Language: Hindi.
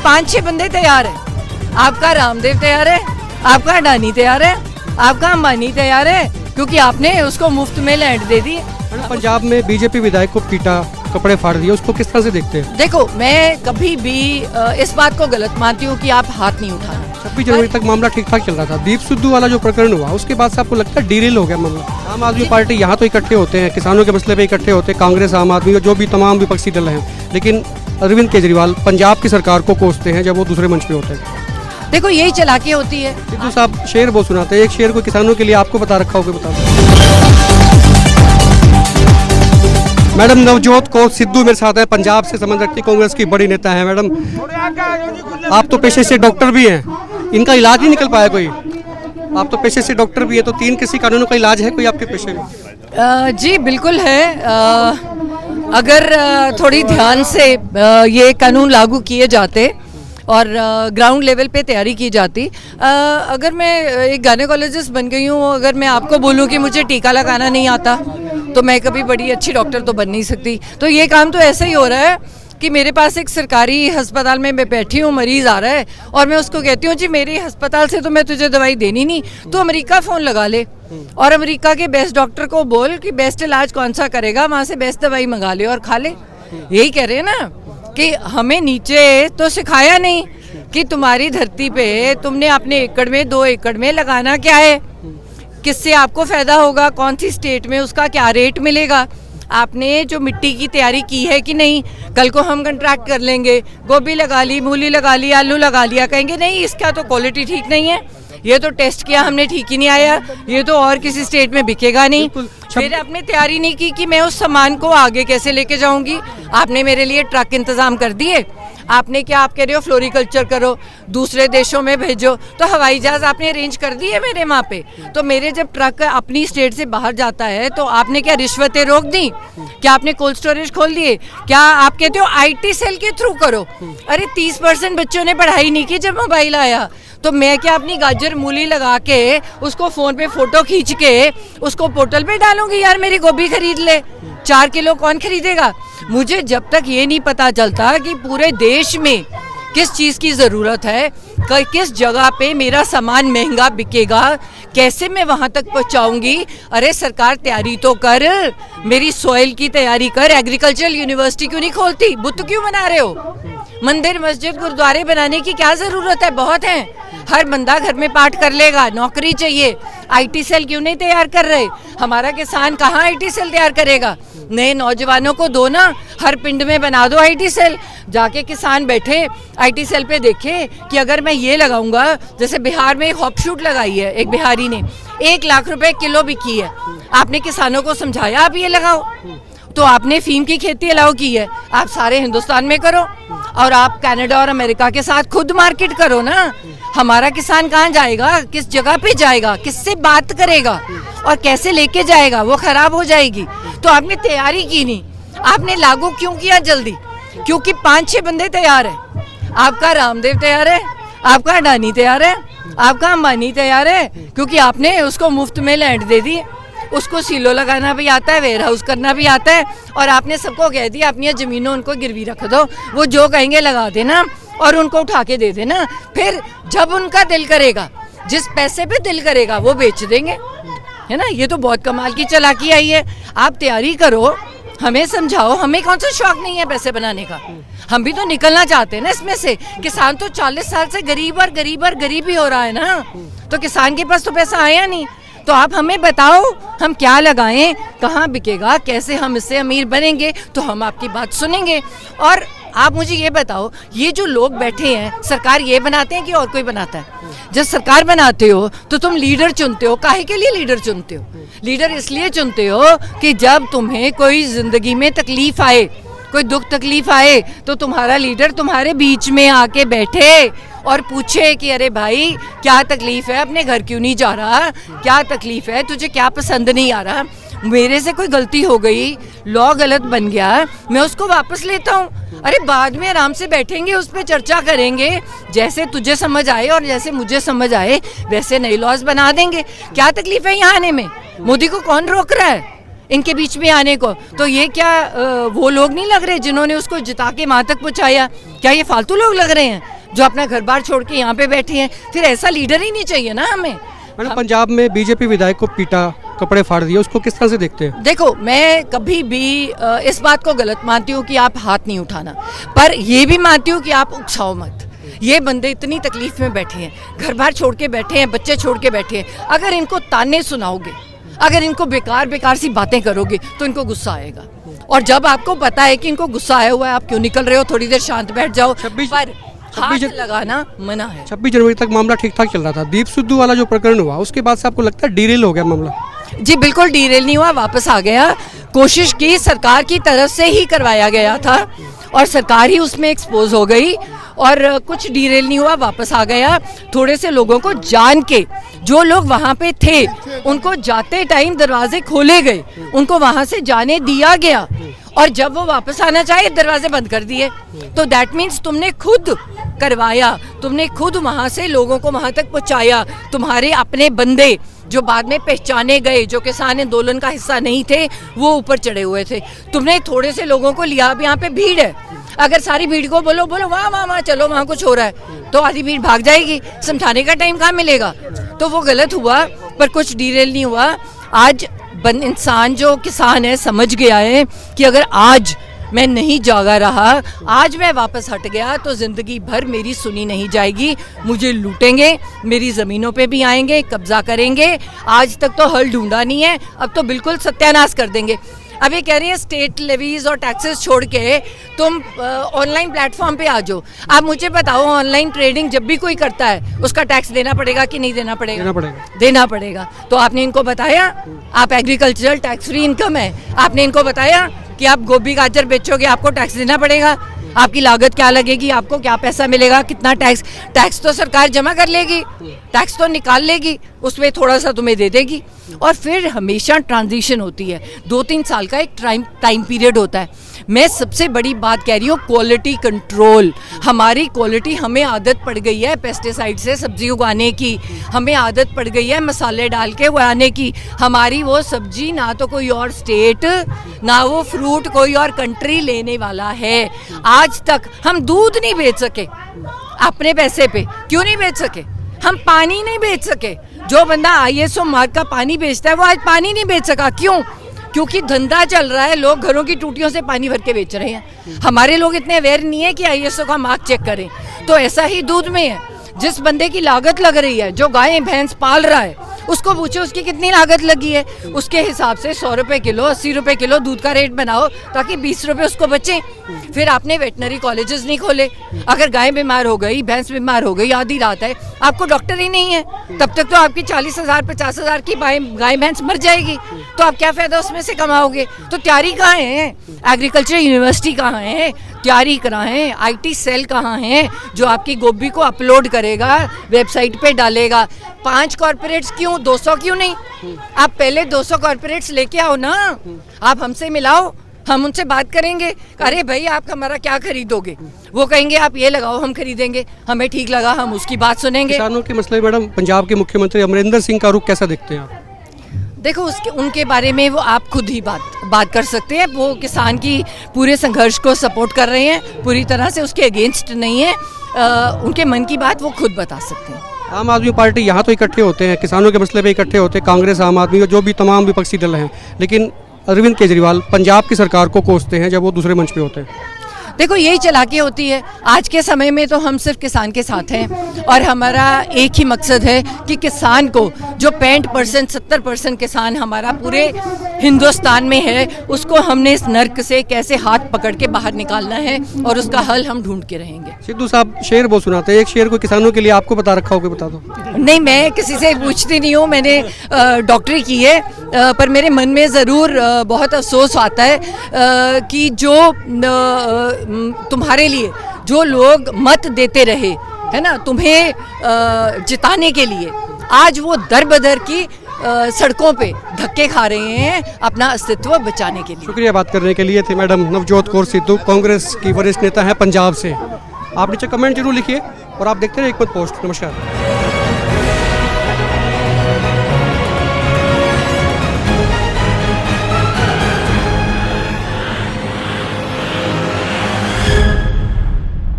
5-6 बंदे तैयार है। आपका रामदेव तैयार है, आपका अडानी तैयार है, आपका अंबानी तैयार है, क्योंकि आपने उसको मुफ्त में लैंड दे दी। पंजाब में बीजेपी विधायक को पीटा, कपड़े फाड़ दिए, उसको किस तरह से देखते हैं? देखो, मैं कभी भी इस बात को गलत मानती हूँ कि आप हाथ नहीं उठाना। 26 जनवरी तक मामला ठीक ठाक चल रहा था। दीप सिद्धू वाला जो प्रकरण हुआ उसके बाद से आपको लगता है डीरेल हो गया मामला? आम आदमी पार्टी यहाँ तो इकट्ठे होते हैं, किसानों के मसले पे इकट्ठे होते हैं, कांग्रेस, आम आदमी और जो भी तमाम विपक्षी दल हैं, लेकिन अरविंद केजरीवाल पंजाब की सरकार को कोसते हैं जब वो दूसरे मंच पे होते हैं। देखो, यही चालाकी होती है। सिद्धू साहब शेर बहुत सुनाते हैं, एक शेर को किसानों के लिए आपको बता रखा होगा, बता। मैडम नवजोत कौर सिद्धू मेरे साथ है, पंजाब से संबंध रखती कांग्रेस की बड़ी नेता है। मैडम, आप तो पेशे से डॉक्टर भी हैं, इनका इलाज नहीं निकल पाया कोई? आप तो पेशे से डॉक्टर भी है, तो 3 कृषि कानूनों का इलाज है कोई आपके पेशे में? जी बिल्कुल है। अगर थोड़ी ध्यान से ये कानून लागू किए जाते और ग्राउंड लेवल पे तैयारी की जाती। अगर मैं एक गायनेकोलॉजिस्ट बन गई हूँ, अगर मैं आपको बोलूँ कि मुझे टीका लगाना नहीं आता, तो मैं कभी बड़ी अच्छी डॉक्टर तो बन नहीं सकती। तो ये काम तो ऐसा ही हो रहा है कि मेरे पास एक सरकारी अस्पताल में मैं बैठी हूँ, मरीज़ आ रहा है और मैं उसको कहती हूँ जी मेरे अस्पताल से तो मैं तुझे दवाई देनी नहीं, तो अमेरिका फ़ोन लगा ले और अमेरिका के बेस्ट डॉक्टर को बोल कि बेस्ट इलाज कौन सा करेगा, वहाँ से बेस्ट दवाई मंगा ले और खा ले। यही कह रहे हैं ना कि हमें नीचे तो सिखाया नहीं कि तुम्हारी धरती पे तुमने अपने एकड़ में 2 एकड़ में लगाना क्या है, किससे आपको फ़ायदा होगा, कौन सी स्टेट में उसका क्या रेट मिलेगा, आपने जो मिट्टी की तैयारी की है कि नहीं। कल को हम कंट्रैक्ट कर लेंगे, गोभी लगा ली, मूली लगा ली, आलू लगा लिया, कहेंगे नहीं इसका तो क्वालिटी ठीक नहीं है, ये तो टेस्ट किया हमने ठीक ही नहीं आया, ये तो और किसी स्टेट में बिकेगा नहीं। फिर आपने तैयारी नहीं की कि मैं उस सामान को आगे कैसे लेके जाऊंगी। आपने मेरे लिए ट्रक इंतजाम कर दिए, आपने क्या, आप कह रहे हो फ्लोरिकल्चर करो, दूसरे देशों में भेजो, तो हवाई जहाज आपने अरेंज कर दी है मेरे वहाँ पे। तो मेरे जब ट्रक अपनी स्टेट से बाहर जाता है तो आपने क्या रिश्वतें रोक दी? क्या आपने कोल्ड स्टोरेज खोल दिए? क्या आप कहते हो IT सेल के थ्रू करो? अरे 30% बच्चों ने पढ़ाई नहीं की जब मोबाइल आया, तो मैं क्या अपनी गाजर मूली लगा के उसको फ़ोन पे फ़ोटो खींच के उसको पोर्टल पे डालूंगी, यार मेरी गोभी खरीद ले, 4 किलो कौन खरीदेगा? मुझे जब तक ये नहीं पता चलता कि पूरे देश में किस चीज़ की ज़रूरत है, किस जगह पे मेरा सामान महंगा बिकेगा, कैसे मैं वहाँ तक पहुँचाऊँगी। अरे सरकार तैयारी तो कर, मेरी सॉइल की तैयारी कर, एग्रीकल्चरल यूनिवर्सिटी क्यों नहीं खोलती? बुत क्यों बना रहे हो? मंदिर मस्जिद गुरुद्वारे बनाने की क्या ज़रूरत है? बहुत हैं, हर बंदा घर में पाठ कर लेगा, नौकरी चाहिए। IT सेल क्यों नहीं तैयार कर रहे? हमारा किसान कहाँ IT सेल तैयार करेगा? नए नौजवानों को दो ना, हर पिंड में बना दो IT सेल, जाके किसान बैठे IT सेल पे देखे कि अगर मैं ये लगाऊंगा, जैसे बिहार में एक हॉपशूट लगाई है एक बिहारी ने, 1 लाख रुपए किलो बिकी है। आपने किसानों को समझाया आप ये लगाओ? तो आपने फीम की खेती अलाउ की है, आप सारे हिंदुस्तान में करो और आप कनाडा और अमेरिका के साथ खुद मार्केट करो ना। हमारा किसान कहाँ जाएगा, किस जगह पे जाएगा, किससे बात करेगा और कैसे लेके जाएगा? वो खराब हो जाएगी। तो आपने तैयारी की नहीं, आपने लागू क्यों किया जल्दी? क्योंकि 5-6 बंदे तैयार है। आपका रामदेव तैयार है, आपका अडानी तैयार है, आपका अंबानी तैयार है, क्योंकि आपने उसको मुफ्त में लैंड दे दी, उसको सीलो लगाना भी आता है, वेयर हाउस करना भी आता है, और आपने सबको कह दिया अपनी ज़मीनों उनको गिरवी रख दो, वो जो कहेंगे लगा देना और उनको उठा के दे देना। फिर जब उनका दिल करेगा, जिस पैसे पे दिल करेगा वो बेच देंगे, है ना। ये तो बहुत कमाल की चालाकी आई है। आप तैयारी करो, हमें समझाओ, हमें कौन सा शौक नहीं है पैसे बनाने का? हम भी तो निकलना चाहते हैं ना इसमें से। किसान तो 40 साल से गरीब और गरीब और गरीब ही हो रहा है ना, तो किसान के पास तो पैसा आया नहीं। तो आप हमें बताओ हम क्या लगाएं, कहाँ बिकेगा, कैसे हम इससे अमीर बनेंगे, तो हम आपकी बात सुनेंगे। और आप मुझे ये बताओ, ये जो लोग बैठे हैं, सरकार ये बनाते हैं कि और कोई बनाता है? जब सरकार बनाते हो तो तुम लीडर चुनते हो, काहे के लिए लीडर चुनते हो? लीडर इसलिए चुनते हो कि जब तुम्हें कोई जिंदगी में तकलीफ आए, कोई दुख तकलीफ आए, तो तुम्हारा लीडर तुम्हारे बीच में आके बैठे और पूछे कि अरे भाई क्या तकलीफ है, अपने घर क्यों नहीं जा रहा, क्या तकलीफ है, तुझे क्या पसंद नहीं आ रहा, मेरे से कोई गलती हो गई, लॉ गलत बन गया, मैं उसको वापस लेता हूँ। अरे बाद में आराम से बैठेंगे, उस पर चर्चा करेंगे, जैसे तुझे समझ आए और जैसे मुझे समझ आए वैसे नए लॉज बना देंगे। क्या तकलीफ है यहाँ आने में? मोदी को कौन रोक रहा है? इनके बीच में आने को। तो ये क्या वो लोग नहीं लग रहे जिन्होंने उसको जिता के वहाँ तक पहुँचाया? क्या ये फालतू लोग लग रहे हैं जो अपना घर बार छोड़ के यहाँ पे बैठे हैं? फिर ऐसा लीडर ही नहीं चाहिए ना हमें। मैडम पंजाब में बीजेपी विधायक को पीटा, कपड़े फाड़ दिए, उसको किस तरह से देखते हैं? देखो, मैं कभी भी इस बात को गलत मानती हूँ कि आप हाथ नहीं उठाना, पर ये भी मानती हूँ कि आप उकसाओ मत। ये बंदे इतनी तकलीफ में बैठे हैं, घर बार छोड़ के बैठे हैं, बच्चे छोड़ के बैठे हैं। अगर इनको ताने सुनाओगे, अगर इनको बेकार बेकार सी बातें करोगे तो इनको गुस्सा आएगा। और जब आपको पता है कि इनको गुस्सा आया हुआ है, आप क्यों निकल रहे हो? थोड़ी देर शांत बैठ जाओ। पर हाथ लगाना मना है। 26 जनवरी तक मामला ठीक ठाक चल रहा था। दीप सिद्धू वाला जो प्रकरण हुआ उसके बाद से आपको लगता है डीरेल हो गया मामला? जी बिल्कुल डीरेल नहीं हुआ, वापस आ गया। कोशिश की सरकार की तरफ से ही करवाया गया था और सरकार ही उसमें एक्सपोज हो गई और कुछ डीरेल नहीं हुआ, वापस आ गया। थोड़े से लोगों को जान के, जो लोग वहाँ पे थे उनको जाते टाइम दरवाजे खोले गए, उनको वहाँ से जाने दिया गया और जब वो वापस आना चाहे दरवाजे बंद कर दिए। तो दैट मीन्स तुमने खुद करवाया, तुमने खुद वहाँ से लोगों को वहाँ तक पहुँचाया। तुम्हारे अपने बंदे जो बाद में पहचाने गए, जो किसान आंदोलन का हिस्सा नहीं थे, वो ऊपर चढ़े हुए थे। तुमने थोड़े से लोगों को लिया। अब यहाँ पे भीड़ है, अगर सारी भीड़ को बोलो वहाँ वहाँ वहाँ चलो, वहाँ कुछ हो रहा है, तो आधी भीड़ भाग जाएगी, समझाने का टाइम कहाँ मिलेगा? तो वो गलत हुआ, पर कुछ डीरेल नहीं हुआ। आज इंसान जो किसान है समझ गया है कि अगर आज मैं नहीं जागा रहा, आज मैं वापस हट गया तो ज़िंदगी भर मेरी सुनी नहीं जाएगी। मुझे लूटेंगे, मेरी ज़मीनों पे भी आएंगे, कब्जा करेंगे। आज तक तो हल ढूंढा नहीं है, अब तो बिल्कुल सत्यानाश कर देंगे। अभी कह रही है स्टेट लेवीज और टैक्सेस छोड़ के तुम ऑनलाइन प्लेटफॉर्म पे आ जाओ। आप मुझे बताओ, ऑनलाइन ट्रेडिंग जब भी कोई करता है उसका टैक्स देना पड़ेगा कि नहीं देना पड़ेगा? देना पड़ेगा। देना पड़ेगा। तो आपने इनको बताया? आप एग्रीकल्चरल टैक्स फ्री इनकम है, आपने इनको बताया कि आप गोभी गाजर बेचोगे आपको टैक्स देना पड़ेगा? आपकी लागत क्या लगेगी, आपको क्या पैसा मिलेगा, कितना टैक्स तो सरकार जमा कर लेगी, टैक्स तो निकाल लेगी, उसमें थोड़ा सा तुम्हें दे देगी। और फिर हमेशा ट्रांजिशन होती है, 2-3 साल का एक टाइम पीरियड होता है। मैं सबसे बड़ी बात कह रही हूँ, क्वालिटी कंट्रोल। हमारी क्वालिटी, हमें आदत पड़ गई है पेस्टिसाइड से सब्जी उगाने की, हमें आदत पड़ गई है मसाले डाल के उगाने की। हमारी वो सब्जी ना तो कोई और स्टेट, ना वो फ्रूट कोई और कंट्री लेने वाला है। आज तक हम दूध नहीं बेच सके अपने पैसे पे। क्यों नहीं बेच सके? हम पानी नहीं बेच सके। जो बंदा ISO मार्क का पानी बेचता है वो आज पानी नहीं बेच सका। क्यों? क्योंकि धंधा चल रहा है, लोग घरों की टूटियों से पानी भर के बेच रहे हैं। हमारे लोग इतने अवेयर नहीं है कि ISO का मार्क चेक करें। तो ऐसा ही दूध में है, जिस बंदे की लागत लग रही है, जो गाय भैंस पाल रहा है, उसको पूछो उसकी कितनी लागत लगी है, उसके हिसाब से 100 रुपये किलो, 80 रुपये किलो दूध का रेट बनाओ ताकि 20 रुपये उसको बचे। फिर आपने वेटनरी कॉलेजेस नहीं खोले। अगर गाय बीमार हो गई, भैंस बीमार हो गई, आधी रात है, आपको डॉक्टर ही नहीं है, तब तक तो आपकी 40,000 50,000 की गाय भैंस मर जाएगी। तो आप क्या फ़ायदा उसमें से कमाओगे? तो तैयारी कहाँ है? एग्रीकल्चर यूनिवर्सिटी कहाँ है? तैयारी कहाँ है? IT सेल कहाँ है जो आपकी गोभी को अपलोड करेगा, वेबसाइट पे डालेगा? 5 कॉर्पोरेट्स क्यों, 200 क्यों नहीं? आप पहले 200 कॉर्पोरेट्स लेके आओ ना, आप हमसे मिलाओ, हम उनसे बात करेंगे। अरे भाई आप हमारा क्या खरीदोगे? वो कहेंगे आप ये लगाओ, हम खरीदेंगे, हमें ठीक लगा हम उसकी बात सुनेंगे। किसानों के मसले, मैडम पंजाब के मुख्यमंत्री अमरिंदर सिंह का रुख कैसा देखते हैं आप? देखो, उनके बारे में वो आप खुद ही बात कर सकते हैं। वो किसान की पूरे संघर्ष को सपोर्ट कर रहे हैं, पूरी तरह से उसके अगेंस्ट नहीं है। उनके मन की बात वो खुद बता सकते हैं। आम आदमी पार्टी यहाँ तो इकट्ठे होते हैं, किसानों के मसले पे इकट्ठे होते हैं, कांग्रेस, आम आदमी, जो भी तमाम विपक्षी दल हैं, लेकिन अरविंद केजरीवाल पंजाब की सरकार को कोसते हैं जब वो दूसरे मंच पे होते हैं। देखो, यही चालाकी होती है। आज के समय में तो हम सिर्फ किसान के साथ हैं और हमारा एक ही मकसद है कि किसान को, जो 65% 70% किसान हमारा पूरे हिंदुस्तान में है, उसको हमने इस नर्क से कैसे हाथ पकड़ के बाहर निकालना है और उसका हल हम ढूंढ के रहेंगे। सिद्धू साहब शेर बहुत सुनाते हैं, एक शेर कोई किसानों के लिए आपको बता रखा हो, बता दो। नहीं, मैं किसी से पूछती नहीं हूँ, मैंने डॉक्टरी की है, पर मेरे मन में ज़रूर बहुत अफसोस आता है कि जो तुम्हारे लिए जो लोग मत देते रहे, है ना, तुम्हें जिताने के लिए, आज वो दर बदर की सड़कों पे धक्के खा रहे हैं अपना अस्तित्व बचाने के लिए। शुक्रिया बात करने के लिए। थे मैडम नवजोत कौर सिद्धू, कांग्रेस की वरिष्ठ नेता हैं पंजाब से। आप नीचे कमेंट जरूर लिखिए और आप देखते रहिए एक पोस्ट। नमस्कार।